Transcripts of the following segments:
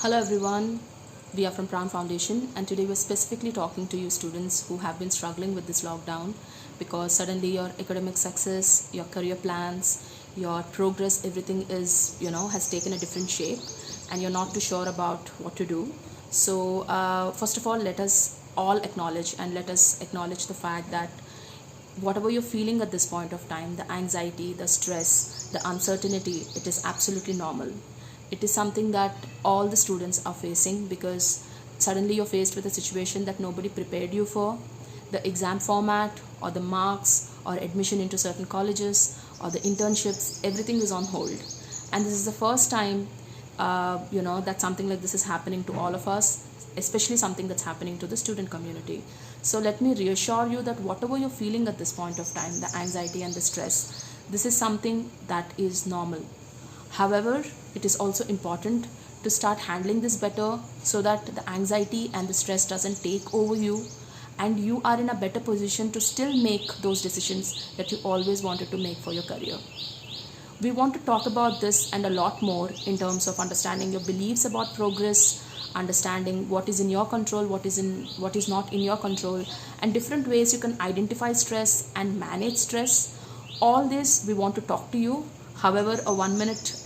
Hello everyone, we are from Pran Foundation and today we're specifically talking to you students who have been struggling with this lockdown because suddenly your academic success, your career plans, your progress, everything is, has taken a different shape and you're not too sure about what to do. So first of all, let us all acknowledge the fact that whatever you're feeling at this point of time, the anxiety, the stress, the uncertainty, it is absolutely normal. It is something that all the students are facing because suddenly you're faced with a situation that nobody prepared you for. The exam format or the marks or admission into certain colleges or the internships, everything is on hold. And this is the first time that something like this is happening to all of us, especially something that's happening to the student community. So let me reassure you that whatever you're feeling at this point of time, the anxiety and the stress, this is something that is normal. However, it is also important to start handling this better so that the anxiety and the stress doesn't take over you and you are in a better position to still make those decisions that you always wanted to make for your career. We want to talk about this and a lot more in terms of understanding your beliefs about progress, understanding what is in your control, what is not in your control, and different ways you can identify stress and manage stress. All this we want to talk to you. However, a 1 minute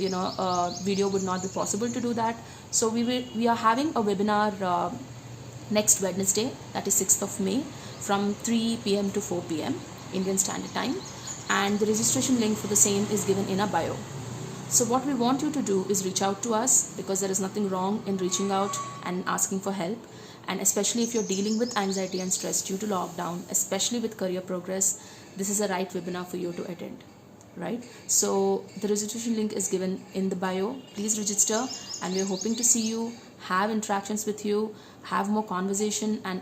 video would not be possible to do that. So we are having a webinar next Wednesday, that is 6th of May, from 3 p.m. to 4 p.m. Indian Standard Time, and the registration link for the same is given in a bio. So what we want you to do is reach out to us because there is nothing wrong in reaching out and asking for help, and especially if you're dealing with anxiety and stress due to lockdown, especially with career progress, this is the right webinar for you to attend. Right, so the registration link is given in the bio. Please register and we're hoping to see you, have interactions with you, have more conversation, and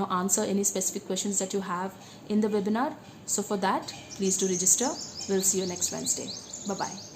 answer any specific questions that you have in the webinar. So for that, please do register. We'll see you next Wednesday. Bye bye.